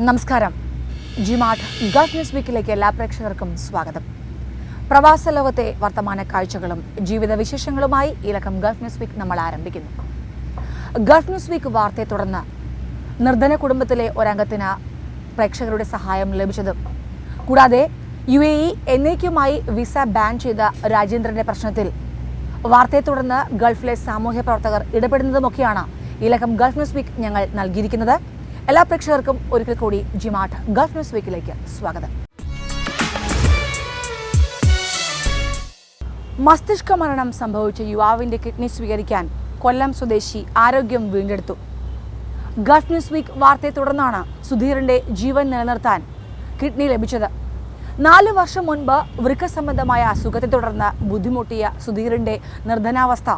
നമസ്കാരം. G-Mart Gulf news വീക്കിലേക്ക് എല്ലാ പ്രേക്ഷകർക്കും സ്വാഗതം. പ്രവാസ ലോകത്തെ വർത്തമാന കാഴ്ചകളും ജീവിത വിശേഷങ്ങളുമായി ഇലക്കം ഗൾഫ് ന്യൂസ് വീക്ക് നമ്മൾ ആരംഭിക്കുന്നു. ഗൾഫ് ന്യൂസ് വീക്ക് വാർത്തയെ തുടർന്ന് നിർധന കുടുംബത്തിലെ ഒരംഗത്തിന് പ്രേക്ഷകരുടെ സഹായം ലഭിച്ചതും കൂടാതെ UAE എന്നേക്കുമായി വിസ ബാൻ ചെയ്ത രാജേന്ദ്രന്റെ പ്രശ്നത്തിൽ വാർത്തയെ തുടർന്ന് ഗൾഫിലെ സാമൂഹ്യ പ്രവർത്തകർ ഇടപെടുന്നതുമൊക്കെയാണ് ഇലക്കം ഗൾഫ് ന്യൂസ് വീക്ക് ഞങ്ങൾ നൽകിയിരിക്കുന്നത്. എല്ലാ പ്രേക്ഷകർക്കും ഒരിക്കൽ കൂടി ജിമാർട്ട് ഗൾഫ് ന്യൂസ് വീക്കിലേക്ക് സ്വാഗതം. മസ്തിഷ്ക മരണം സംഭവിച്ച യുവാവിന്റെ കിഡ്നി സ്വീകരിക്കാൻ കൊല്ലം സ്വദേശി ആരോഗ്യം വീണ്ടെടുത്തു. ഗൾഫ് ന്യൂസ് വീക്ക് വാർത്തയെ തുടർന്നാണ് സുധീറിന്റെ ജീവൻ നിലനിർത്താൻ കിഡ്നി ലഭിച്ചത്. 4 വർഷം മുൻപ് വൃക്ക സംബന്ധമായ അസുഖത്തെ തുടർന്ന് ബുദ്ധിമുട്ടിയ സുധീറിന്റെ നിർധനാവസ്ഥ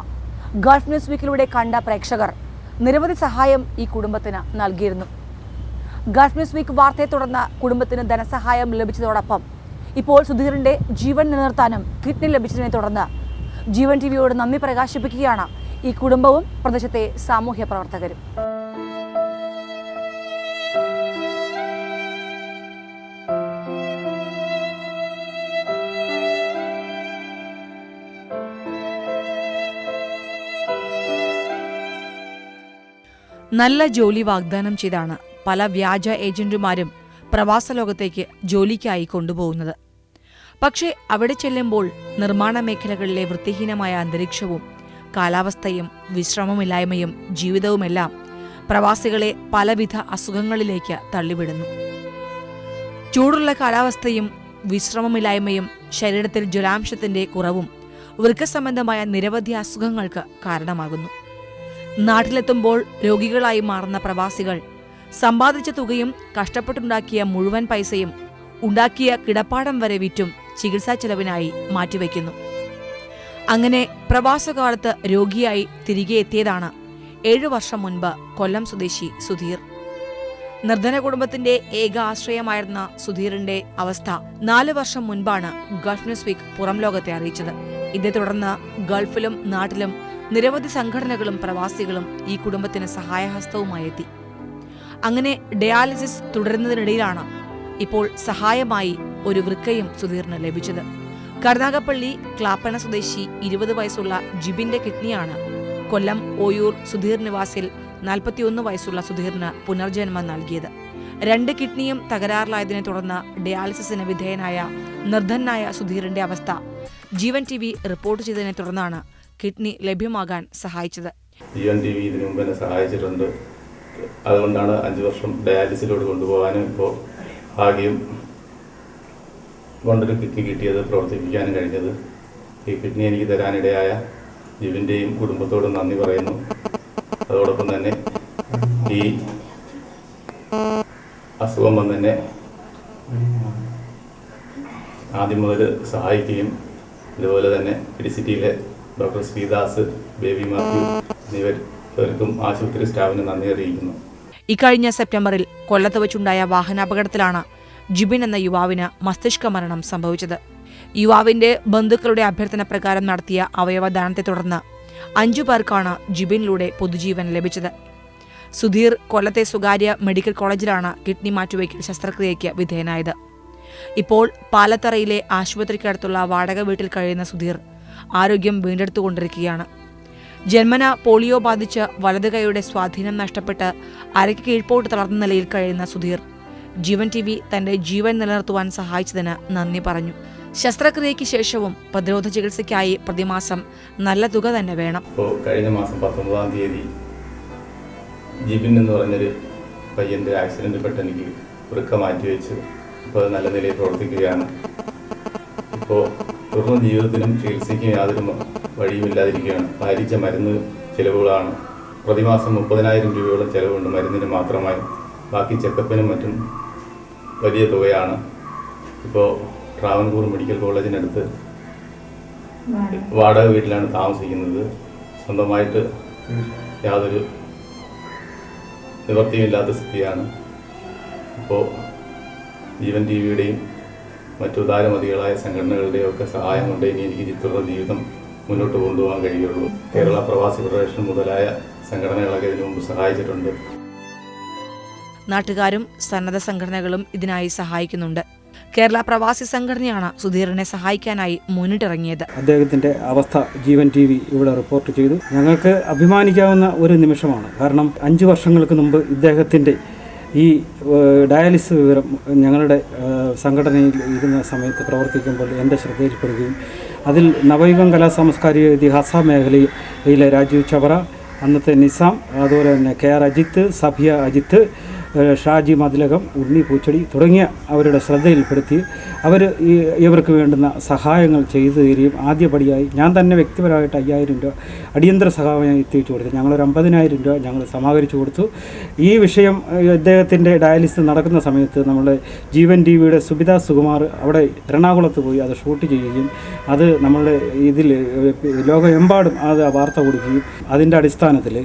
ഗൾഫ് ന്യൂസ് വീക്കിലൂടെ കണ്ട പ്രേക്ഷകർ നിരവധി സഹായം ഈ കുടുംബത്തിന് നൽകിയിരുന്നു. ഗൾഫ് ന്യൂസ് വീക്ക് വാർത്തയെ തുടർന്ന് കുടുംബത്തിന് ധനസഹായം ലഭിച്ചതോടൊപ്പം ഇപ്പോൾ സുധീറിന്റെ ജീവൻ നിലനിർത്താനും കിഡ്നി ലഭിച്ചതിനെ തുടർന്ന് ജീവൻ ടിവിയോട് നന്ദി പ്രകാശിപ്പിക്കുകയാണ് ഈ കുടുംബവും പ്രദേശത്തെ സാമൂഹ്യ പ്രവർത്തകരും. നല്ല ജോലി വാഗ്ദാനം ചെയ്താണ് പല വ്യാജ ഏജന്റുമാരും പ്രവാസ ലോകത്തേക്ക് ജോലിക്കായി കൊണ്ടുപോകുന്നത്. പക്ഷേ അവിടെ ചെല്ലുമ്പോൾ നിർമ്മാണ മേഖലകളിലെ വൃത്തിഹീനമായ അന്തരീക്ഷവും കാലാവസ്ഥയും വിശ്രമമില്ലായ്മയും ജീവിതവുമെല്ലാം പ്രവാസികളെ പലവിധ അസുഖങ്ങളിലേക്ക് തള്ളിവിടുന്നു. ചൂടുള്ള കാലാവസ്ഥയും വിശ്രമമില്ലായ്മയും ശരീരത്തിൽ ജലാംശത്തിന്റെ കുറവും വൃക്ക സംബന്ധമായ നിരവധി അസുഖങ്ങൾക്ക് കാരണമാകുന്നു. നാട്ടിലെത്തുമ്പോൾ രോഗികളായി മാറുന്ന പ്രവാസികൾ സമ്പാദിച്ച തുകയും കഷ്ടപ്പെട്ടുണ്ടാക്കിയ മുഴുവൻ പൈസയും ഉണ്ടാക്കിയ കിടപ്പാടം വരെ വിറ്റും ചികിത്സാ ചെലവിനായി മാറ്റിവെക്കുന്നു. അങ്ങനെ പ്രവാസകാലത്ത് രോഗിയായി തിരികെ എത്തിയതാണ് 7 വർഷം മുൻപ് കൊല്ലം സ്വദേശി സുധീർ. നിർധന കുടുംബത്തിന്റെ ഏക ആശ്രയമായിരുന്ന സുധീറിന്റെ അവസ്ഥ 4 വർഷം മുൻപാണ് ഗൾഫ് ന്യൂസ് വീക്ക് പുറം ലോകത്തെ അറിയിച്ചത്. ഇതേ തുടർന്ന് ഗൾഫിലും നാട്ടിലും നിരവധി സംഘടനകളും പ്രവാസികളും ഈ കുടുംബത്തിന് സഹായഹസ്തവുമായി എത്തി. അങ്ങനെ ഡയാലിസിസ് തുടരുന്നതിനിടയിലാണ് ഇപ്പോൾ സഹായമായി ഒരു വൃക്കയും സുധീറിന് ലഭിച്ചത്. കരുനാഗപ്പള്ളി ക്ലാപ്പന സ്വദേശി 20 വയസ്സുള്ള ജിബിന്റെ കിഡ്നിയാണ് കൊല്ലം ഓയൂർ സുധീർ നിവാസിൽ 41 വയസ്സുള്ള സുധീറിന് പുനർജന്മം നൽകിയത്. 2 കിഡ്നിയും തകരാറിലായതിനെ തുടർന്ന് ഡയാലിസിസിന് വിധേയനായ നിർധനായ സുധീറിന്റെ അവസ്ഥ ജീവൻ TV റിപ്പോർട്ട് ചെയ്തതിനെ തുടർന്നാണ് കിഡ്നി ലഭ്യമാകാൻ സഹായിച്ചത്. ജീവൻ TV ഇതിനു മുമ്പ് എന്നെ സഹായിച്ചിട്ടുണ്ട്. അതുകൊണ്ടാണ് 5 വർഷം ഡയാലിസിലോട്ട് കൊണ്ടുപോകാനും ഇപ്പോൾ ഭാഗ്യം കൊണ്ടൊരു കിഡ്നി കിട്ടിയത്, പ്രവർത്തിപ്പിക്കാനും കഴിഞ്ഞത്. ഈ കിഡ്നി എനിക്ക് തരാനിടയായ ജീവന്റെയും കുടുംബത്തോടും നന്ദി പറയുന്നു. അതോടൊപ്പം തന്നെ ഈ അസുഖം വന്നെന്നെ ആദ്യം മുതൽ സഹായിക്കുകയും അതുപോലെ തന്നെ ഇടിസിറ്റിയിലെ ഡോക്ടർ ശ്രീദാസ്, ബേബി മാത്യു എന്നിവർക്കും ആശുപത്രി സ്റ്റാഫിന് നന്ദി അറിയിക്കുന്നു. ഇക്കഴിഞ്ഞ സെപ്റ്റംബറിൽ കൊല്ലത്ത് വെച്ചുണ്ടായ വാഹനാപകടത്തിലാണ് ജിബിൻ എന്ന യുവാവിന് മസ്തിഷ്ക മരണം സംഭവിച്ചത്. യുവാവിന്റെ ബന്ധുക്കളുടെ അഭ്യർത്ഥന പ്രകാരം നടത്തിയ അവയവദാനത്തെ തുടർന്ന് 5 പേർക്കാണ് ജിബിനിലൂടെ പൊതുജീവൻ ലഭിച്ചത്. സുധീർ കൊല്ലത്തെ സ്വകാര്യ മെഡിക്കൽ കോളേജിലാണ് കിഡ്നി മാറ്റിവയ്ക്കൽ ശസ്ത്രക്രിയയ്ക്ക് വിധേയനായത്. ഇപ്പോൾ പാലത്തറയിലെ ആശുപത്രിക്കടുത്തുള്ള വാടക വീട്ടിൽ കഴിയുന്ന സുധീർ ആരോഗ്യം വീണ്ടെടുത്തുകൊണ്ടിരിക്കുകയാണ്. ജന്മന പോളിയോ ബാധിച്ച് വലതു കൈയുടെ സ്വാധീനം നഷ്ടപ്പെട്ട് അരയ്ക്ക് കീഴ്പോട്ട് തളർന്ന നിലയിൽ കഴിയുന്ന സുധീർ ജീവൻ TV തന്റെ ജീവൻ നിലനിർത്തുവാൻ സഹായിച്ചതിന് നന്ദി പറഞ്ഞു. ശസ്ത്രക്രിയയ്ക്ക് ശേഷവും പ്രതിരോധ ചികിത്സയ്ക്കായി പ്രതിമാസം നല്ല തുക തന്നെ വേണം. കഴിഞ്ഞ മാസം 19-ാം തീയതി ജിബിൻ എന്ന് പറഞ്ഞൊരു പയ്യന്റെ ആക്സിഡന്റ് പെട്ട് എനിക്ക് വൃക്ക മാറ്റിവെച്ച് ഇപ്പോൾ നല്ല നിലയിൽ പ്രവർത്തിക്കുകയാണ്. ഇപ്പോൾ തുടർന്ന് ജീവിതത്തിനും ചികിത്സയ്ക്കും യാതൊരു വഴിയുമില്ലാതിരിക്കുകയാണ്. ഭാരിച്ച മരുന്ന് ചിലവുകളാണ്. പ്രതിമാസം 30,000 രൂപയോളം ചിലവുണ്ട് മരുന്നിന് മാത്രമായി. ബാക്കി ചെക്കപ്പിനും മറ്റും വലിയ തുകയാണ്. ഇപ്പോൾ ട്രാവൻകൂർ മെഡിക്കൽ കോളേജിനടുത്ത് വാടക വീട്ടിലാണ് താമസിക്കുന്നത്. സ്വന്തമായിട്ട് യാതൊരു നിവൃത്തിയുമില്ലാത്ത സ്ഥിതിയാണ്. ഇപ്പോൾ ജീവൻ TVയുടെയും മറ്റു ഉദാരമതികളായ സംഘടനകളുടെയും ഒക്കെ സഹായം കൊണ്ട് ഇനി എനിക്ക് ചിത്രയുടെ ജീവിതം മുന്നോട്ട് കൊണ്ടുപോകാൻ കഴിയുള്ളൂ. കേരള പ്രവാസി ഫെഡറേഷൻ മുതലായ സംഘടനകളൊക്കെ ഇതിനു മുമ്പ് സഹായിച്ചിട്ടുണ്ട്. നാട്ടുകാരും സന്നദ്ധ സംഘടനകളും ഇതിനായി സഹായിക്കുന്നുണ്ട്. കേരള പ്രവാസി സംഘടനയാണ് സുധീറിനെ സഹായിക്കാനായി മുന്നിട്ടിറങ്ങിയത്. അദ്ദേഹത്തിൻ്റെ അവസ്ഥ ജീവൻ TV ഇവിടെ റിപ്പോർട്ട് ചെയ്തു. ഞങ്ങൾക്ക് അഭിമാനിക്കാവുന്ന ഒരു നിമിഷമാണ്. കാരണം 5 വർഷങ്ങൾക്ക് മുമ്പ് ഇദ്ദേഹത്തിൻ്റെ ഈ ഡയാലിസിസ് വിവരം ഞങ്ങളുടെ സംഘടനയിൽ ഇരുന്ന സമയത്ത് പ്രവർത്തിക്കുമ്പോൾ എൻ്റെ ശ്രദ്ധയിൽപ്പെടുകയും അതിൽ നവയുഗം കലാ സാംസ്കാരിക ഇതിഹാസ മേഖലയിലെ രാജീവ് ചവറ, അന്നത്തെ നിസാം, അതുപോലെ തന്നെ KR അജിത്ത്, സഫിയ അജിത്ത്, ഷാജി മതിലകം, ഉണ്ണി പൂച്ചടി തുടങ്ങിയ അവരുടെ ശ്രദ്ധയിൽപ്പെടുത്തി ഇവർക്ക് വേണ്ടുന്ന സഹായങ്ങൾ ചെയ്തു തരികയും ആദ്യപടിയായി ഞാൻ തന്നെ വ്യക്തിപരമായിട്ട് 5000 രൂപ അടിയന്തര സഹായം എത്തിച്ചു കൊടുത്തു. ഞങ്ങളൊരു 50,000 രൂപ ഞങ്ങൾ സമാഹരിച്ചു കൊടുത്തു. ഈ വിഷയം ഇദ്ദേഹത്തിൻ്റെ ഡയാലിസിസ് നടക്കുന്ന സമയത്ത് നമ്മുടെ ജീവൻ TVയുടെ സുബിത സുകുമാർ അവിടെ എറണാകുളത്ത് പോയി അത് ഷൂട്ട് ചെയ്യുകയും അത് നമ്മളുടെ ഇതിൽ ലോകമെമ്പാടും അത് വാർത്ത കൊടുക്കുകയും അതിൻ്റെ അടിസ്ഥാനത്തിൽ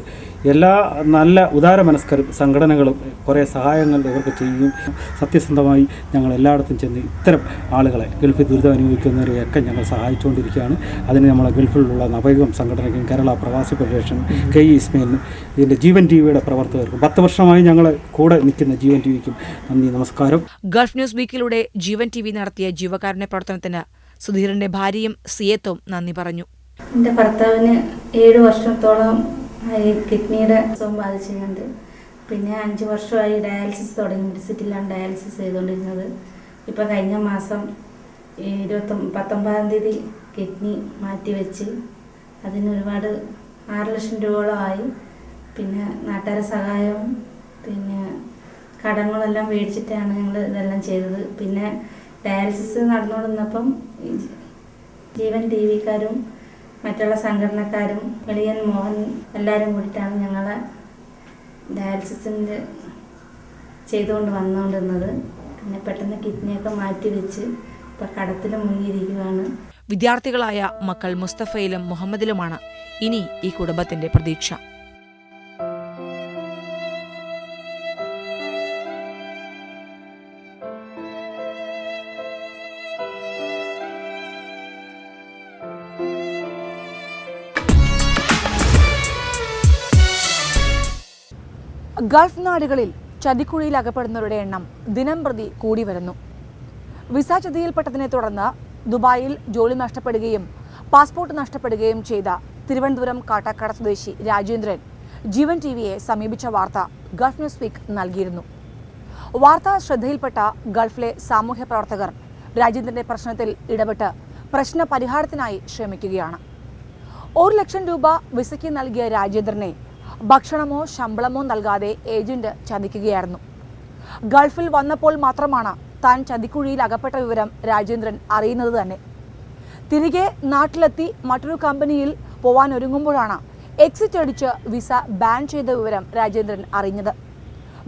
എല്ലാ നല്ല ഉദാരമനസ്കരും സംഘടനകളും കുറേ സഹായങ്ങൾ ഇവർക്ക് ചെയ്യുകയും സത്യസന്ധമായി ഞങ്ങൾ എല്ലായിടത്തും ചെന്ന് ഇത്തരം ആളുകളെ ഗൾഫിൽ ദുരിതം അനുഭവിക്കുന്നവരെയൊക്കെ ഞങ്ങൾ സഹായിച്ചുകൊണ്ടിരിക്കുകയാണ്. അതിന് നമ്മളെ ഗൾഫിലുള്ള നവയുഗം സംഘടനയ്ക്കും കേരള പ്രവാസി ഫെഡറേഷൻ KE ഇസ്മയിലിനും ഇതിൻ്റെ ജീവൻ TVയുടെ പ്രവർത്തകർക്കും 10 വർഷമായി ഞങ്ങളെ കൂടെ നിൽക്കുന്ന ജീവൻ TVക്കും നന്ദി, നമസ്കാരം. ഗൾഫ് ന്യൂസ് വീക്കിലൂടെ ജീവൻ TV നടത്തിയ ജീവകാരുണ്യ പ്രവർത്തനത്തിന് സുധീറിന്റെ ഭാര്യയും സിയത്തും നന്ദി പറഞ്ഞു. എൻ്റെ ഭർത്താവിന് 7 വർഷത്തോളം കിഡ്നിയുടെ അസുഖം ബാധിച്ചിട്ടുണ്ട്. പിന്നെ 5 വർഷമായി ഡയാലിസിസ് തുടങ്ങി സിറ്റിയിലാണ് ഡയാലിസിസ് ചെയ്തുകൊണ്ടിരുന്നത്. ഇപ്പോൾ കഴിഞ്ഞ മാസം 19-ആം തീയതി കിഡ്നി മാറ്റിവെച്ച് അതിന് ഒരുപാട് 6 ലക്ഷം രൂപയോളമായി. പിന്നെ നാട്ടുകാരുടെ സഹായവും പിന്നെ കടങ്ങളെല്ലാം മേടിച്ചിട്ടാണ് ഞങ്ങൾ ഇതെല്ലാം ചെയ്തത്. പിന്നെ ഡയാലിസിസ് നടന്നുകൊണ്ടിരുന്നപ്പം ജീവൻ TVക്കാരും മറ്റുള്ള സംഘടനക്കാരും വെളിയൻ മോഹൻ എല്ലാവരും കൂടിയിട്ടാണ് ഞങ്ങളെ ഡയാലിസിസിൻ്റെ ചെയ്തുകൊണ്ട് വന്നുകൊണ്ടിരുന്നത്. പിന്നെ പെട്ടെന്ന് കിഡ്നിയൊക്കെ മാറ്റിവെച്ച് ഇപ്പോൾ കടത്തിൽ മുങ്ങിയിരിക്കുകയാണ്. വിദ്യാർത്ഥികളായ മക്കൾ മുസ്തഫയിലും മുഹമ്മദിലുമാണ് ഇനി ഈ കുടുംബത്തിന്റെ പ്രതീക്ഷ. ഗൾഫ് നാടുകളിൽ ചതിക്കുഴിയിൽ അകപ്പെടുന്നവരുടെ എണ്ണം ദിനംപ്രതി കൂടി വരുന്നു. വിസ ചതിയിൽപ്പെട്ടതിനെ തുടർന്ന് ദുബായിൽ ജോലി നഷ്ടപ്പെടുകയും പാസ്പോർട്ട് നഷ്ടപ്പെടുകയും ചെയ്ത തിരുവനന്തപുരം കാട്ടാക്കട സ്വദേശി രാജേന്ദ്രൻ ജീവൻ TVയെ സമീപിച്ച വാർത്ത ഗൾഫ് ന്യൂസ് വീക്ക് നൽകിയിരുന്നു. വാർത്ത ശ്രദ്ധയിൽപ്പെട്ട ഗൾഫിലെ സാമൂഹ്യ പ്രവർത്തകർ രാജേന്ദ്രന്റെ പ്രശ്നത്തിൽ ഇടപെട്ട് പ്രശ്ന പരിഹാരത്തിനായി ശ്രമിക്കുകയാണ്. 1 ലക്ഷം രൂപ വിസയ്ക്ക് നൽകിയ രാജേന്ദ്രനെ ഭക്ഷണമോ ശമ്പളമോ നൽകാതെ ഏജന്റ് ചതിക്കുകയായിരുന്നു. ഗൾഫിൽ വന്നപ്പോൾ മാത്രമാണ് താൻ ചതിക്കുഴിയിൽ അകപ്പെട്ട വിവരം രാജേന്ദ്രൻ അറിയുന്നത് തന്നെ. തിരികെ നാട്ടിലെത്തി മറ്റൊരു കമ്പനിയിൽ പോവാൻ ഒരുങ്ങുമ്പോഴാണ് എക്സിറ്റ് അടിച്ച് വിസ ബാൻ ചെയ്ത വിവരം രാജേന്ദ്രൻ അറിഞ്ഞത്.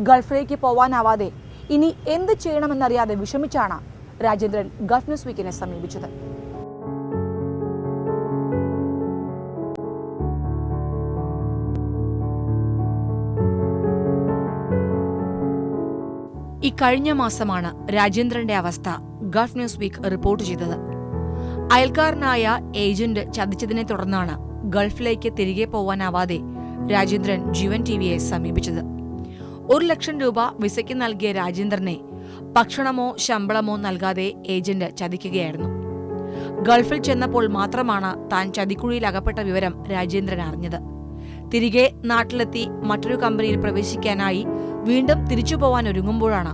ഗൾഫിലേക്ക് പോവാനാവാതെ ഇനി എന്ത് ചെയ്യണമെന്നറിയാതെ വിഷമിച്ചാണ് രാജേന്ദ്രൻ ഗൾഫ് ന്യൂസ് വീക്കിനെ സമീപിച്ചത്. ഇക്കഴിഞ്ഞ മാസമാണ് രാജേന്ദ്രന്റെ അവസ്ഥ ഗൾഫ് ന്യൂസ് വീക്ക് റിപ്പോർട്ട് ചെയ്തത്. അയൽക്കാരനായ ഏജന്റ് ചതിച്ചതിനെ തുടർന്നാണ് ഗൾഫിലേക്ക് തിരികെ പോവാനാവാതെ രാജേന്ദ്രൻ ജീവൻ TVയെ സമീപിച്ചത്. 1 ലക്ഷം രൂപ വിസയ്ക്ക് നൽകിയ രാജേന്ദ്രനെ ഭക്ഷണമോ ശമ്പളമോ നൽകാതെ ഏജന്റ് ചതിക്കുകയായിരുന്നു. ഗൾഫിൽ ചെന്നപ്പോൾ മാത്രമാണ് താൻ ചതിക്കുഴിയിൽ അകപ്പെട്ട വിവരം രാജേന്ദ്രൻ അറിഞ്ഞത്. തിരികെ നാട്ടിലെത്തി മറ്റൊരു കമ്പനിയിൽ പ്രവേശിക്കാനായി വീണ്ടും തിരിച്ചു പോവാൻ ഒരുങ്ങുമ്പോഴാണ്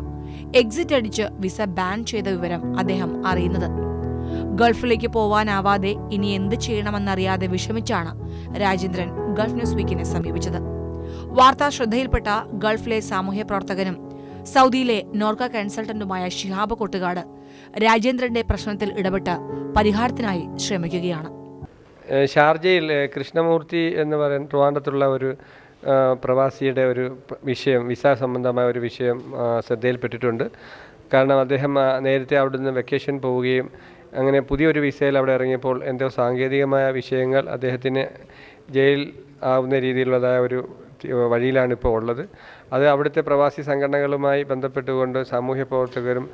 എക്സിറ്റ് അടിച്ച് വിസ ബാൻ ചെയ്ത വിവരം അദ്ദേഹം അറിയുന്നത്. ഗൾഫിലേക്ക് പോവാനാവാതെ ഇനി എന്ത് ചെയ്യണമെന്നറിയാതെ വിഷമിച്ചാണ് രാജേന്ദ്രൻ ഗൾഫ് ന്യൂസ് വീക്കിനെ സമീപിച്ചത്. വാർത്താ ശ്രദ്ധയിൽപ്പെട്ട ഗൾഫിലെ സാമൂഹ്യ പ്രവർത്തകനും സൗദിയിലെ നോർക്ക കൺസൾട്ടന്റുമായ ഷിഹാബ് കൊട്ടുകാട് രാജേന്ദ്രന്റെ പ്രശ്നത്തിൽ ഇടപെട്ട് പരിഹാരത്തിനായി ശ്രമിക്കുകയാണ്. ഷാർജയിൽ കൃഷ്ണമൂർത്തി എന്ന് പറയുന്ന ട്രിവാൻഡ്രത്തുള്ള ഒരു പ്രവാസിയുടെ ഒരു വിഷയം, വിസ സംബന്ധമായ ഒരു വിഷയം ശ്രദ്ധയിൽപ്പെട്ടിട്ടുണ്ട്. കാരണം അദ്ദേഹം നേരത്തെ അവിടുന്ന് വെക്കേഷൻ പോവുകയും അങ്ങനെ പുതിയൊരു വിസയിൽ അവിടെ ഇറങ്ങിയപ്പോൾ എന്തോ സാങ്കേതികമായ വിഷയങ്ങൾ അദ്ദേഹത്തിന് ജയിൽ ആവുന്ന രീതിയിലുള്ളതായ ഒരു വഴിയിലാണ് ഇപ്പോൾ ഉള്ളത്. അത് അവിടുത്തെ പ്രവാസി സംഘടനകളുമായി ബന്ധപ്പെട്ടുകൊണ്ട് സാമൂഹ്യ പ്രവർത്തകരും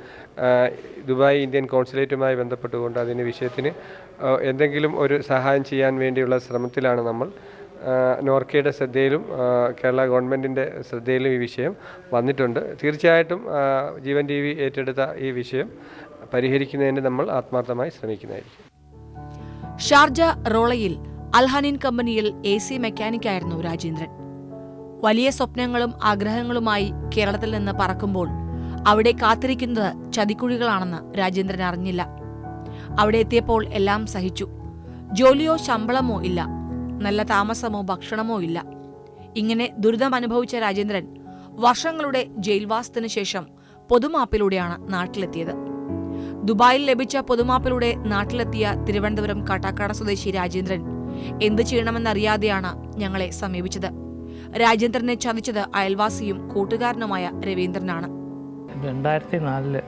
ദുബായ് ഇന്ത്യൻ കോൺസുലേറ്റുമായി ബന്ധപ്പെട്ടുകൊണ്ട് അതിന് വിഷയത്തിന് എന്തെങ്കിലും ഒരു സഹായം ചെയ്യാൻ വേണ്ടിയുള്ള ശ്രമത്തിലാണ് നമ്മൾ. നോർക്കയുടെ ശ്രദ്ധയിലും കേരള ഗവൺമെൻറ്റിൻ്റെ ശ്രദ്ധയിലും ഈ വിഷയം വന്നിട്ടുണ്ട്. തീർച്ചയായിട്ടും ജീവൻ TV ഏറ്റെടുത്ത ഈ വിഷയം പരിഹരിക്കുന്നതിന് നമ്മൾ ആത്മാർത്ഥമായി ശ്രമിക്കുന്നതായിരിക്കും. ഷാർജ റോളയിൽ അൽഹനീൻ കമ്പനിയിൽ AC മെക്കാനിക്കായിരുന്നു രാജേന്ദ്രൻ. വലിയ സ്വപ്നങ്ങളും ആഗ്രഹങ്ങളുമായി കേരളത്തിൽ നിന്ന് പറക്കുമ്പോൾ അവിടെ കാത്തിരിക്കുന്നത് ചതിക്കുഴികളാണെന്ന് രാജേന്ദ്രൻ അറിഞ്ഞില്ല. അവിടെ എത്തിയപ്പോൾ എല്ലാം സഹിച്ചു. ജോലിയോ ശമ്പളമോ ഇല്ല, നല്ല താമസമോ ഭക്ഷണമോ ഇല്ല. ഇങ്ങനെ ദുരിതം അനുഭവിച്ച രാജേന്ദ്രൻ വർഷങ്ങളുടെ ജയിൽവാസത്തിനു ശേഷം പൊതുമാപ്പിലൂടെയാണ് നാട്ടിലെത്തിയത്. ദുബായിൽ ലഭിച്ച പൊതുമാപ്പിലൂടെ നാട്ടിലെത്തിയ തിരുവനന്തപുരം കാട്ടാക്കട സ്വദേശി രാജേന്ദ്രൻ എന്തു ചെയ്യണമെന്നറിയാതെയാണ് ഞങ്ങളെ സമീപിച്ചത്. രാജേന്ദ്രനെ ചതിച്ചത് അയൽവാസിയും കൂട്ടുകാരനുമായ രവീന്ദ്രനാണ്. 2004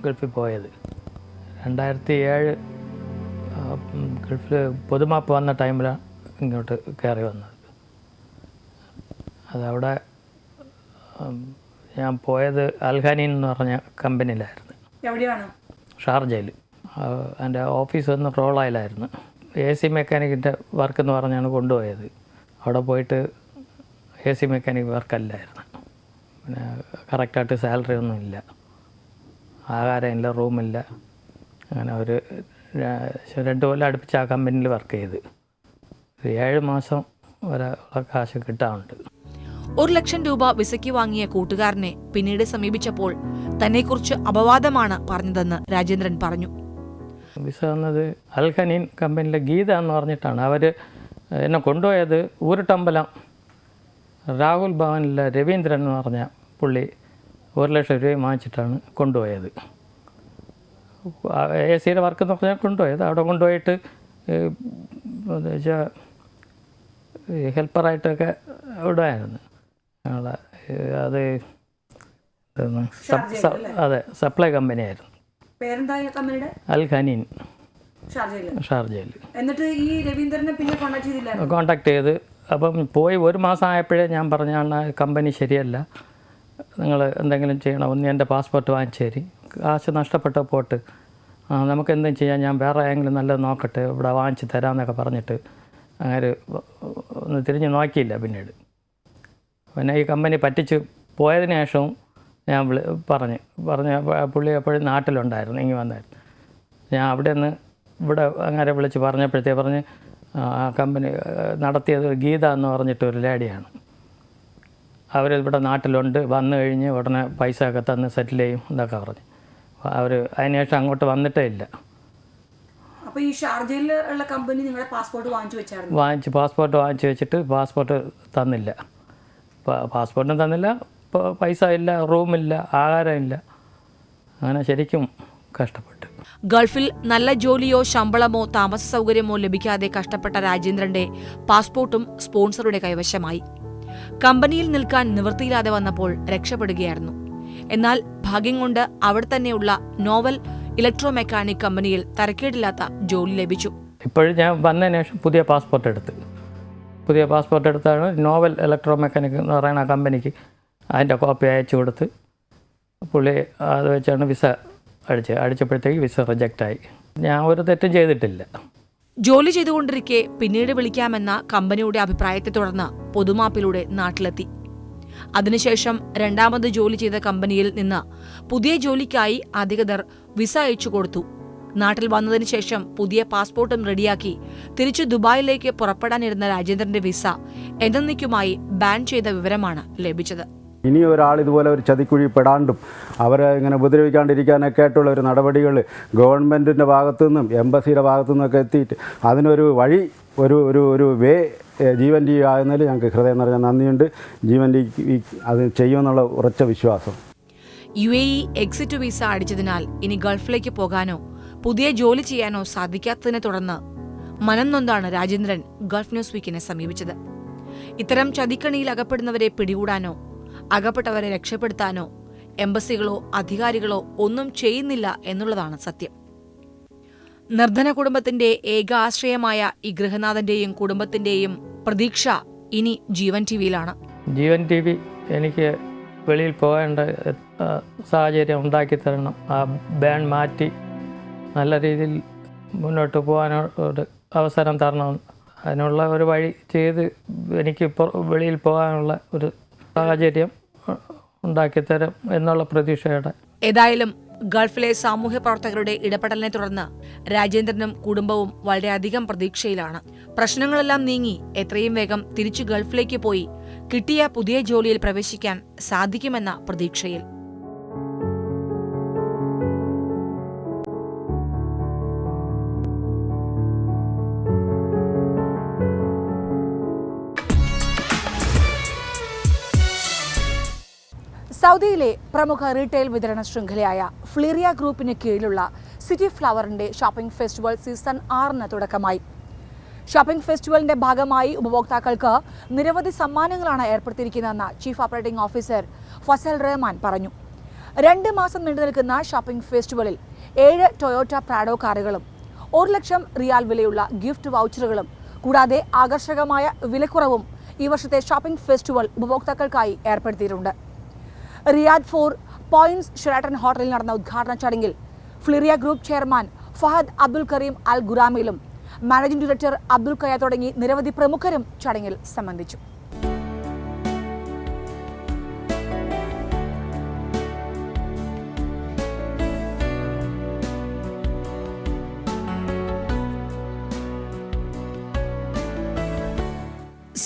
ഗൾഫിൽ പോയത്. 2007 ഗൾഫിൽ പൊതുമാപ്പ് വന്ന ടൈമിലാണ് ഇങ്ങോട്ട് കയറി വന്നത്. അതവിടെ ഞാൻ പോയത് അൽഹനീൻ എന്ന് പറഞ്ഞ കമ്പനിയിലായിരുന്നു. എവിടെയാണ്? ഷാർജയിൽ. എൻ്റെ ഓഫീസ് ഒന്ന് റോളായിലായിരുന്നു. AC മെക്കാനിക്കിൻ്റെ വർക്ക് എന്ന് പറഞ്ഞാണ് കൊണ്ടുപോയത്. അവിടെ പോയിട്ട് AC മെക്കാനിക് വർക്കല്ലായിരുന്നു. പിന്നെ കറക്റ്റായിട്ട് സാലറി ഒന്നും ഇല്ല, ആഹാരമില്ല, റൂമില്ല. അങ്ങനെ ഒരു 2 കൊല്ലം അടുപ്പിച്ച് ആ കമ്പനിയിൽ വർക്ക് ചെയ്ത് 7 മാസം വരെ ഉള്ള കാശ് കിട്ടാറുണ്ട്. 1 ലക്ഷം രൂപ വിസയ്ക്ക് വാങ്ങിയ കൂട്ടുകാരനെ പിന്നീട് സമീപിച്ചപ്പോൾ തന്നെക്കുറിച്ച് അപവാദമാണ് പറഞ്ഞതെന്ന് രാജേന്ദ്രൻ പറഞ്ഞു. വിസ വന്നത് അൽഹനീൻ കമ്പനിയിലെ ഗീത എന്ന് പറഞ്ഞിട്ടാണ്. അവർ എന്നെ കൊണ്ടുപോയത് ഊരുട്ടമ്പലം രാഹുൽ ഭവനിലെ രവീന്ദ്രൻ എന്ന് പറഞ്ഞ പുള്ളി 1 ലക്ഷം രൂപ വാങ്ങിച്ചിട്ടാണ് കൊണ്ടുപോയത്. AC വർക്ക് എന്ന് പറഞ്ഞാൽ കൊണ്ടുപോയത്. അവിടെ കൊണ്ടുപോയിട്ട് എന്താ വെച്ചാൽ ഹെൽപ്പറായിട്ടൊക്കെ ഇടുമായിരുന്നു. അത് അതെ, സപ്ലൈ കമ്പനിയായിരുന്നു. അൽഹനീൻ ഷാർജയിൽ. എന്നിട്ട് ഈ രവീന്ദ്രനെ പിന്നെ കോണ്ടാക്ട് ചെയ്ത് അപ്പം പോയി 1 മാസം ആയപ്പോഴേ ഞാൻ പറഞ്ഞാണ് കമ്പനി ശരിയല്ല, നിങ്ങൾ എന്തെങ്കിലും ചെയ്യണം, ഒന്ന് എൻ്റെ പാസ്പോർട്ട് വാങ്ങിച്ചു തരി, കാശ് നഷ്ടപ്പെട്ട പോട്ട്, നമുക്ക് എന്തെങ്കിലും ചെയ്യാം, ഞാൻ വേറെ ആരെങ്കിലും നല്ലത് നോക്കട്ടെ, ഇവിടെ വാങ്ങിച്ച് തരാമെന്നൊക്കെ പറഞ്ഞിട്ട് അങ്ങനെ ഒന്ന് തിരിഞ്ഞ് നോക്കിയില്ല. പിന്നീട് പിന്നെ ഈ കമ്പനി പറ്റിച്ച് പോയതിന് ശേഷവും ഞാൻ പറഞ്ഞ് പുള്ളി എപ്പോഴും നാട്ടിലുണ്ടായിരുന്നു, ഇങ്ങനെ വന്നായിരുന്നു. ഞാൻ അവിടെ നിന്ന് ഇവിടെ അങ്ങനെ വിളിച്ച് പറഞ്ഞപ്പോഴത്തേക്ക് പറഞ്ഞ് ആ കമ്പനി നടത്തിയത് ഗീത എന്ന് പറഞ്ഞിട്ടൊരു ലേഡിയാണ്. അവരിവിടെ നാട്ടിലുണ്ട്, വന്നു കഴിഞ്ഞ് ഉടനെ പൈസ ഒക്കെ തന്ന് സെറ്റിൽ ചെയ്യും എന്നൊക്കെ പറഞ്ഞ് അവർ അതിനുശേഷം അങ്ങോട്ട് വന്നിട്ടേ ഇല്ല. അപ്പോൾ ഈ ഷാർജയിൽ ഉള്ള കമ്പനി നിങ്ങളുടെ പാസ്പോർട്ട് പാസ്പോർട്ട് വാങ്ങിച്ചു വെച്ചിട്ട് പാസ്പോർട്ട് തന്നില്ല. പാസ്പോർട്ടും തന്നില്ല, പൈസ ഇല്ല, റൂമില്ല, ആഹാരമില്ല. അങ്ങനെ ശരിക്കും കഷ്ടപ്പെട്ടു. ഗൾഫിൽ നല്ല ജോലിയോ ശമ്പളമോ താമസ സൗകര്യമോ ലഭിക്കാതെ കഷ്ടപ്പെട്ട രാജേന്ദ്രന്റെ പാസ്പോർട്ടും സ്പോൺസറുടെ കൈവശമായി. കമ്പനിയിൽ നിൽക്കാൻ നിവൃത്തിയില്ലാതെ വന്നപ്പോൾ രക്ഷപ്പെടുകയായിരുന്നു. എന്നാൽ ഭാഗ്യം കൊണ്ട് അവിടെ തന്നെയുള്ള നോവൽ ഇലക്ട്രോ മെക്കാനിക് കമ്പനിയിൽ തരക്കേടില്ലാത്ത ജോലി ലഭിച്ചു. ഇപ്പോഴും ഞാൻ വന്നതിന് ശേഷം പുതിയ പാസ്പോർട്ട് എടുത്താണ് നോവൽ ഇലക്ട്രോ മെക്കാനിക് എന്ന് പറയുന്ന കമ്പനിക്ക് അതിൻ്റെ കോപ്പി അയച്ചു കൊടുത്ത് പുള്ളി അത് വെച്ചാണ് വിസ അടിച്ചപ്പോഴത്തേക്ക് വിസ റിജക്റ്റായി. ഞാൻ ഒരു തെറ്റും ചെയ്തിട്ടില്ല. ജോലി ചെയ്തുകൊണ്ടിരിക്കെ പിന്നീട് വിളിക്കാമെന്ന കമ്പനിയുടെ അഭിപ്രായത്തെ തുടർന്ന് പൊതുമാപ്പിലൂടെ നാട്ടിലെത്തി. അതിനുശേഷം 2ാമത് ജോലി ചെയ്ത കമ്പനിയിൽ നിന്ന് പുതിയ ജോലിക്കായി അധികൃതർ വിസ അയച്ചു കൊടുത്തു. നാട്ടിൽ വന്നതിന് ശേഷം പുതിയ പാസ്പോർട്ടും റെഡിയാക്കി തിരിച്ചു ദുബായിലേക്ക് പുറപ്പെടാനിരുന്ന രാജേന്ദ്രന്റെ വിസ എന്നേക്കുമായി ബാൻ ചെയ്ത വിവരമാണ് ലഭിച്ചത്. ഇനി ഒരാൾ ഇതുപോലെ ഒരു ചതിക്കുഴി പെടാണ്ടും അവരെ ഇങ്ങനെ ഉപദ്രവിക്കാണ്ടിരിക്കാനൊക്കെ ആയിട്ടുള്ള ഒരു നടപടികൾ ഗവൺമെൻറ്റിൻ്റെ ഭാഗത്തു നിന്നും എംബസിയുടെ ഭാഗത്തു നിന്നൊക്കെ എത്തിയിട്ട് അതിനൊരു വഴി ഒരു വേ ജീവൻ TV ആകുന്നതിൽ ഞങ്ങൾക്ക് ഹൃദയം നിറഞ്ഞ നന്ദിയുണ്ട്. ജീവൻ TV അത് ചെയ്യുമെന്നുള്ള ഉറച്ച വിശ്വാസം. UAE എക്സിറ്റ് വിസ അടിച്ചതിനാൽ ഇനി ഗൾഫിലേക്ക് പോകാനോ പുതിയ ജോലി ചെയ്യാനോ സാധിക്കാത്തതിനെ തുടർന്ന് മനം നൊന്താണ് രാജേന്ദ്രൻ ഗൾഫ് ന്യൂസ് വീക്കിനെ സമീപിച്ചത്. ഇത്തരം ചതിക്കണിയിൽ അകപ്പെടുന്നവരെ പിടികൂടാനോ അകപ്പെട്ടവരെ രക്ഷപ്പെടുത്താനോ എംബസികളോ അധികാരികളോ ഒന്നും ചെയ്യുന്നില്ല എന്നുള്ളതാണ് സത്യം. നിർധന കുടുംബത്തിന്റെ ഏക ആശ്രയമായ ഈ ഗൃഹനാഥന്റെയും കുടുംബത്തിന്റെയും പ്രതീക്ഷ ഇനി ജീവൻ TVയിലാണ്. ജീവൻ TV എനിക്ക് വെളിയിൽ പോകേണ്ട സാഹചര്യം ഉണ്ടാക്കി തരണം. ആ ബാൻ മാറ്റി നല്ല രീതിയിൽ മുന്നോട്ട് പോകാനൊരു അവസരം തരണം. അതിനുള്ള ഒരു വഴി ചെയ്ത് എനിക്കിപ്പോൾ വെളിയിൽ പോകാനുള്ള ഒരു സാഹചര്യം ഉണ്ടാക്കിത്തരും എന്നുള്ള പ്രതീക്ഷയോടെ. ഏതായാലും ഗൾഫിലെ സാമൂഹ്യ പ്രവർത്തകരുടെ ഇടപെടലിനെ തുടർന്ന് രാജേന്ദ്രനും കുടുംബവും വളരെയധികം പ്രതീക്ഷയിലാണ്. പ്രശ്നങ്ങളെല്ലാം നീങ്ങി എത്രയും വേഗം തിരിച്ചു ഗൾഫിലേക്ക് പോയി കിട്ടിയ പുതിയ ജോലിയിൽ പ്രവേശിക്കാൻ സാധിക്കുമെന്ന പ്രതീക്ഷയിൽ. സൗദിയിലെ പ്രമുഖ റീറ്റെയിൽ വിതരണ ശൃംഖലയായ ഫ്ലീറിയ ഗ്രൂപ്പിന് കീഴിലുള്ള സിറ്റി ഫ്ലവറിന്റെ ഷോപ്പിംഗ് ഫെസ്റ്റിവൽ സീസൺ 6 തുടക്കമായി. ഷോപ്പിംഗ് ഫെസ്റ്റിവലിന്റെ ഭാഗമായി ഉപഭോക്താക്കൾക്ക് നിരവധി സമ്മാനങ്ങളാണ് ഏർപ്പെടുത്തിയിരിക്കുന്നതെന്ന് chief operating officer Fazal Rahman പറഞ്ഞു. 2 മാസം നീണ്ടുനിൽക്കുന്ന ഷോപ്പിംഗ് ഫെസ്റ്റിവലിൽ 7 ടൊയോട്ട പ്രാഡോ കാറുകളും 1 ലക്ഷം റിയാൽ വിലയുള്ള ഗിഫ്റ്റ് വൗച്ചറുകളും കൂടാതെ ആകർഷകമായ വിലക്കുറവും ഈ വർഷത്തെ ഷോപ്പിംഗ് ഫെസ്റ്റിവൽ ഉപഭോക്താക്കൾക്കായി ഏർപ്പെടുത്തിയിട്ടുണ്ട്. റിയാദ് 4 പോയിന്റ്സ് ഷെറാട്ടൺ ഹോട്ടലിൽ നടന്ന ഉദ്ഘാടന ചടങ്ങിൽ ഫ്ലിറിയ group chairman Fahad Abdul Karim Al ഗുറാമിലും മാനേജിംഗ് ഡയറക്ടർ അബ്ദുൽ കയ തുടങ്ങി നിരവധി പ്രമുഖരും ചടങ്ങിൽ സംബന്ധിച്ചു.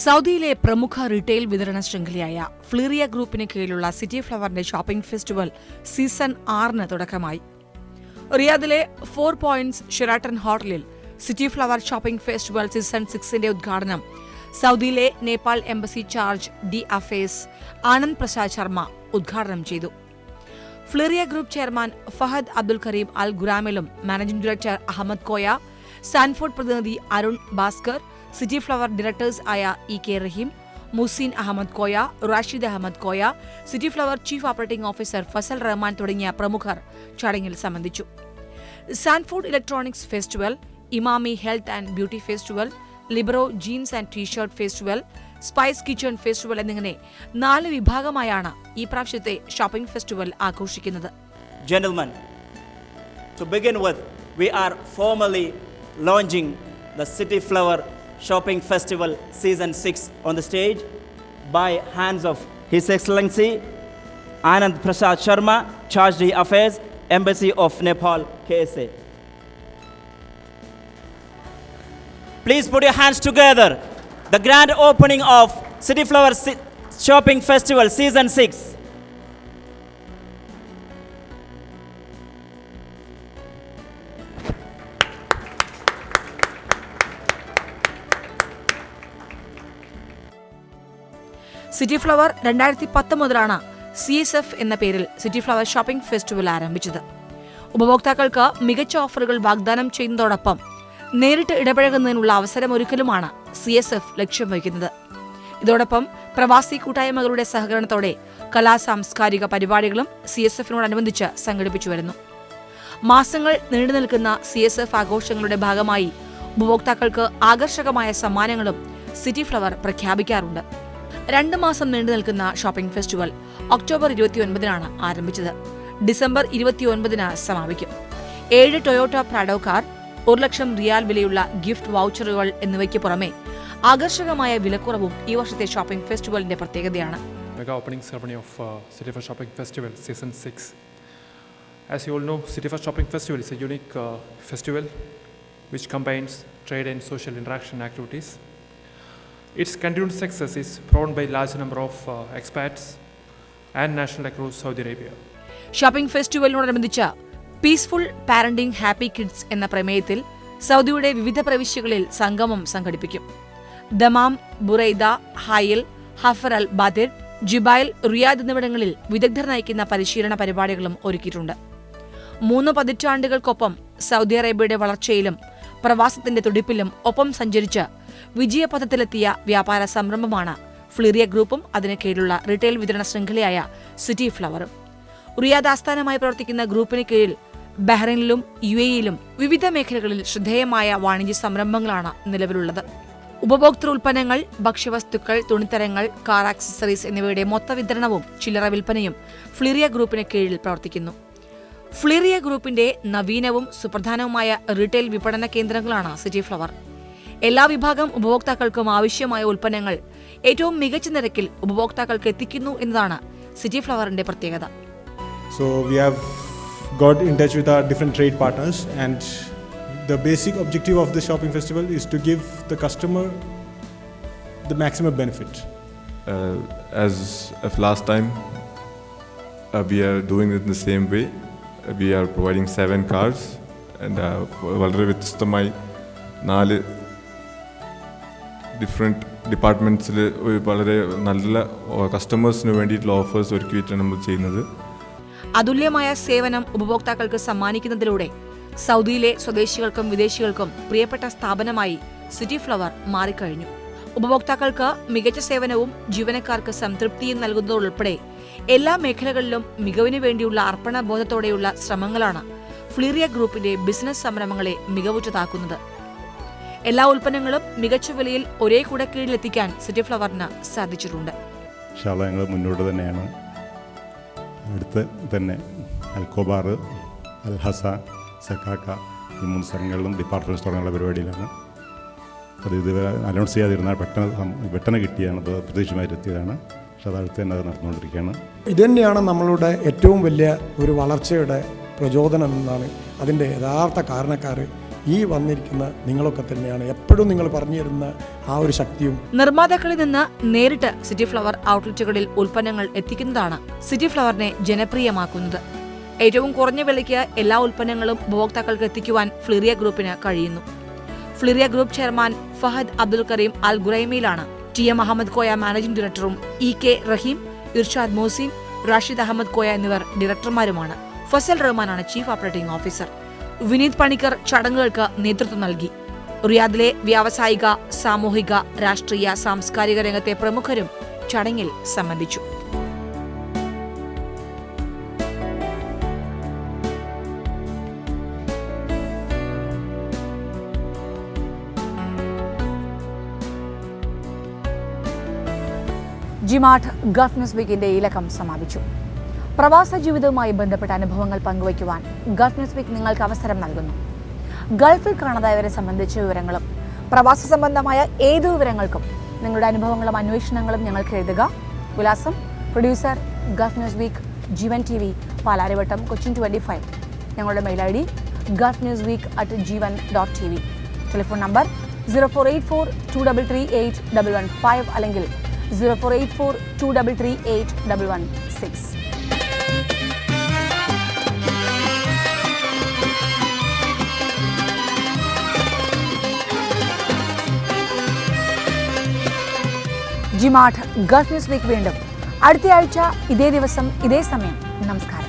സൗദിയിലെ പ്രമുഖ റീറ്റെയിൽ വിതരണ ശൃംഖലയായ ഫ്ലീറിയ ഗ്രൂപ്പിന് കീഴിലുള്ള സിറ്റി ഫ്ലവറിന്റെ ഷോപ്പിംഗ് ഫെസ്റ്റിവൽ സീസൺ 6 തുടക്കമായി. റിയാദിലെ 4 പോയിന്റ്സ് ഷെറാട്ടൺ ഹോട്ടലിൽ City Flower shopping festival season 6 ഉദ്ഘാടനം സൗദിയിലെ Nepal embassy charge d affaires Anand Prasad Sharma ഉദ്ഘാടനം ചെയ്തു. Fleeria group chairman Fahad Abdul Karim Al ഗുറാമിലും managing director Ahammed Koya, Sanford പ്രതിനിധി Arun Bhaskar, City Flower directors ആയ EK Raheem, Museen Ahammed Koya, Rashid Ahammed Koya, City Flower chief operating officer Fazal Rahman തുടങ്ങിയ പ്രമുഖർ ചടങ്ങിൽ സംബന്ധിച്ചു. Sanford electronics festival, Emami health and beauty festival, Libero jeans and T-shirt festival, spice kitchen festival എന്നിങ്ങനെ 4 വിഭാഗമായാണ് ഈ പ്രാവശ്യത്തെ ഷോപ്പിംഗ് ഫെസ്റ്റിവൽ ആഘോഷിക്കുന്നത്. Gentlemen, to begin with, we are formally launching the City Flower Shopping Festival Season 6 on the stage by hands of His Excellency Anand Prasad Sharma, Charge d'Affaires, Embassy of Nepal, KSA. Please put your hands together. The grand opening of City Flower Shopping Festival Season 6. City flower 2010 മുതലാണ് CSF എന്ന പേരിൽ city Flower shopping festival ആരംഭിച്ചത്. ഉപഭോക്താക്കൾക്ക് മികച്ച ഓഫറുകൾ വാഗ്ദാനം ചെയ്യുന്നതോടൊപ്പം നേരിട്ട് ഇടപഴകുന്നതിനുള്ള അവസരമൊരുക്കലുമാണ് CSF ലക്ഷ്യം വയ്ക്കുന്നത്. ഇതോടൊപ്പം പ്രവാസി കൂട്ടായ്മകളുടെ സഹകരണത്തോടെ കലാസാംസ്കാരിക പരിപാടികളും CSFനോടനുബന്ധിച്ച് സംഘടിപ്പിച്ചു വരുന്നു. മാസങ്ങൾ നീണ്ടുനിൽക്കുന്ന CSF ആഘോഷങ്ങളുടെ ഭാഗമായി ഉപഭോക്താക്കൾക്ക് ആകർഷകമായ സമ്മാനങ്ങളും സിറ്റി ഫ്ലവർ പ്രഖ്യാപിക്കാറുണ്ട്. 2 മാസം നീണ്ടുനിൽക്കുന്ന ഷോപ്പിംഗ് ഫെസ്റ്റിവൽ ഒക്ടോബർ 29 ആരംഭിച്ചത്. ഡിസംബർ 29 സമാപിക്കും. 7 ടൊയോട്ട പ്രാഡോ കാർ, 1 ലക്ഷം റിയാൽ വിലയുള്ള ഗിഫ്റ്റ് വൗച്ചറുകൾ എന്നിവയ്ക്ക് പുറമെ ആകർഷകമായ വിലക്കുറവും ഈ വർഷത്തെ ഷോപ്പിംഗ് ഫെസ്റ്റിവലിന്റെ പ്രത്യേകതയാണ്. Mega opening ceremony of City Flower Shopping Festival Season 6. As you all know, City Flower Shopping Festival is a unique festival which combines trade and social interaction activities. Its continued success is proven by large number of expats and national across Saudi Arabia. Shopping ഫെസ്റ്റിവലിനോടനുബന്ധിച്ച് peaceful parenting happy kids എന്ന പ്രമേയത്തിൽ സൗദിയുടെ വിവിധ പ്രവിശ്യകളിൽ സംഗമം സംഘടിപ്പിക്കും. Dammam, Buraidah, Hail, Hafar Al Batin, Jubail, Riyadh എന്നിവിടങ്ങളിൽ വിദഗ്ധർ നയിക്കുന്ന പരിശീലന പരിപാടികളും ഒരുക്കിയിട്ടുണ്ട്. 3 പതിറ്റാണ്ടുകൾക്കൊപ്പം സൗദി അറേബ്യയുടെ വളർച്ചയിലും പ്രവാസത്തിന്റെ തുടിപ്പിലും ഒപ്പം സഞ്ചരിച്ച് വിജയപഥത്തിലെത്തിയ വ്യാപാര സംരംഭമാണ് ഫ്ലീറിയ ഗ്രൂപ്പും അതിന് കീഴിലുള്ള റീറ്റെയിൽ വിതരണ ശൃംഖലയായ സിറ്റി ഫ്ലവറും. റിയാദ് ആസ്ഥാനമായി പ്രവർത്തിക്കുന്ന ഗ്രൂപ്പിന് കീഴിൽ ബഹ്റൈനിലും UAEയിലും വിവിധ മേഖലകളിൽ ശ്രദ്ധേയമായ വാണിജ്യ സംരംഭങ്ങളാണ് നിലവിലുള്ളത്. ഉപഭോക്തൃ ഉൽപ്പന്നങ്ങൾ, ഭക്ഷ്യവസ്തുക്കൾ, തുണിത്തരങ്ങൾ, കാർ ആക്സസറീസ് എന്നിവയുടെ മൊത്ത വിതരണവും ചില്ലറ വിൽപ്പനയും ഫ്ലീറിയ ഗ്രൂപ്പിന് കീഴിൽ പ്രവർത്തിക്കുന്നു. ഫ്ലീറിയ ഗ്രൂപ്പിന്റെ നവീനവും സുപ്രധാനവുമായ റീറ്റെയിൽ വിപണന കേന്ദ്രങ്ങളാണ് സിറ്റി ഫ്ലവർ. എല്ലാ വിഭാഗം ഉപഭോക്താക്കൾക്കും ആവശ്യമായ ഉൽപ്പന്നങ്ങൾ ഏറ്റവും മികച്ച നിരക്കിൽ ഉപഭോക്താക്കൾക്ക് എത്തിക്കുന്നു എന്നതാണ് സിറ്റി ഫ്ലവറിന്റെ പ്രത്യേകത. So we have got in touch with our different trade partners, and the basic objective of the shopping festival is to give the customer the maximum benefit. As of last time, we are doing it in the same way. We are providing 7 cars, and വളരെ വ്യത്യസ്തമായി 4 different ഡിപ്പാർട്ട്മെൻറ്റ്സിൽ വളരെ നല്ല കസ്റ്റമേഴ്സിന് വേണ്ടിയിട്ടുള്ള offers ഒരുക്കിയിട്ടാണ് നമ്മൾ ചെയ്യുന്നത്. അതുല്യമായ സേവനം ഉപഭോക്താക്കൾക്ക് സമ്മാനിക്കുന്നതിലൂടെ സൗദിയിലെ സ്വദേശികൾക്കും വിദേശികൾക്കും പ്രിയപ്പെട്ട സ്ഥാപനമായി സിറ്റി ഫ്ലവർ മാറിക്കഴിഞ്ഞു. ഉപഭോക്താക്കൾക്ക് മികച്ച സേവനവും ജീവനക്കാർക്ക് സംതൃപ്തിയും നൽകുന്നതുൾപ്പെടെ എല്ലാ മേഖലകളിലും മികവിന് വേണ്ടിയുള്ള അർപ്പണബോധത്തോടെയുള്ള ശ്രമങ്ങളാണ് ഫ്ലീറിയ ഗ്രൂപ്പിന്റെ ബിസിനസ് സംരംഭങ്ങളെ മികവുറ്റതാക്കുന്നത്. എല്ലാ ഉൽപ്പന്നങ്ങളും മികച്ച വിലയിൽ ഒരേ കുടക്കീഴിലെത്തിക്കാൻ സിറ്റി ഫ്ലവറിന് സാധിച്ചിട്ടുണ്ട്. ഞങ്ങൾ മുന്നോട്ട് തന്നെയാണ്. അടുത്ത് തന്നെ അൽക്കോബാർ, അൽഹസ, സക്കാക്ക ഈ 3 സ്ഥലങ്ങളിലും ഡിപ്പാർട്ട്മെൻറ്റ് സ്റ്റോറുകളുടെ പരിപാടിയിലാണ്. അത് ഇതുവരെ അനൗൺസ് ചെയ്യാതിരുന്നാൽ പെട്ടെന്ന് കിട്ടിയാണ്, അത് പ്രതീക്ഷിതമായിട്ട് എത്തിയതാണ്. പക്ഷെ അത് അടുത്ത് തന്നെ അത് നടന്നുകൊണ്ടിരിക്കുകയാണ്. ഇതുതന്നെയാണ് നമ്മളുടെ ഏറ്റവും വലിയ ഒരു വളർച്ചയുടെ പ്രചോദനം എന്നാണ്. അതിൻ്റെ യഥാർത്ഥ കാരണക്കാർ ഈ വന്നിരിക്കുന്ന നിങ്ങളൊക്കെ തന്നെയാണ്. എപ്പോഴും നിങ്ങൾ പറഞ്ഞു തരുന്ന ആ ഒരു ശക്തിയും. നിർമ്മാതാക്കളിൽ നിന്ന് നേരിട്ട് സിറ്റി ഫ്ലവർ ഔട്ട്ലെറ്റുകളിൽ ഉൽപ്പന്നങ്ങൾ എത്തിക്കുന്നതാണ് സിറ്റി ഫ്ലവറിനെ ജനപ്രിയമാക്കുന്നത്. ഏറ്റവും കുറഞ്ഞ വിലയ്ക്ക് എല്ലാ ഉൽപ്പന്നങ്ങളും ഉപഭോക്താക്കൾക്ക് എത്തിക്കുവാൻ ഫ്ലീറിയ ഗ്രൂപ്പിന് കഴിയുന്നു. Fleeria group chairman Fahad Abdul Karim Al ഗുറൈമയിലാണ് TM അഹമ്മദ് കോയ മാനേജിംഗ് ഡയറക്ടറും EK റഹീം, ഇർഷാദ് മോസിൻ, റാഷിദ് അഹമ്മദ് കോയ എന്നിവർ ഡയറക്ടർമാരുമാണ്. ഫസൽ റഹ്മാനാണ് chief operating officer. Vineeth Panicker ചടങ്ങുകൾക്ക് നേതൃത്വം നൽകി. റിയാദിലെ വ്യാവസായിക, സാമൂഹിക, രാഷ്ട്രീയ, സാംസ്കാരിക രംഗത്തെ പ്രമുഖരും ചടങ്ങിൽ സംബന്ധിച്ചു. ജിമാർട്ട് ഗൾഫ് ന്യൂസ് വീക്കിന്റെ ഈ ലക്കം സമാപിച്ചു. പ്രവാസ ജീവിതവുമായി ബന്ധപ്പെട്ട അനുഭവങ്ങൾ പങ്കുവയ്ക്കുവാൻ ഗൾഫ് ന്യൂസ് വീക്ക് നിങ്ങൾക്ക് അവസരം നൽകുന്നു. ഗൾഫിൽ കാണാതായവരെ സംബന്ധിച്ച വിവരങ്ങളും പ്രവാസ സംബന്ധമായ ഏത് വിവരങ്ങൾക്കും നിങ്ങളുടെ അനുഭവങ്ങളും അന്വേഷണങ്ങളും ഞങ്ങൾക്ക് എഴുതുക. വിലാസം: പ്രൊഡ്യൂസർ, ഗൾഫ് ന്യൂസ് വീക്ക്, ജീവൻ TV, പാലാരിവട്ടം, കൊച്ചിൻ 25. ഞങ്ങളുടെ mail ID gulfnewsweek@gvan.tv. Telephone number 0484233815 അല്ലെങ്കിൽ 0484233816. ജിമാർട്ട് ഗൾഫ് ന്യൂസ് വീക്ക് വീണ്ടും അടുത്തയാഴ്ച ഇതേ ദിവസം ഇതേ സമയം. നമസ്കാരം.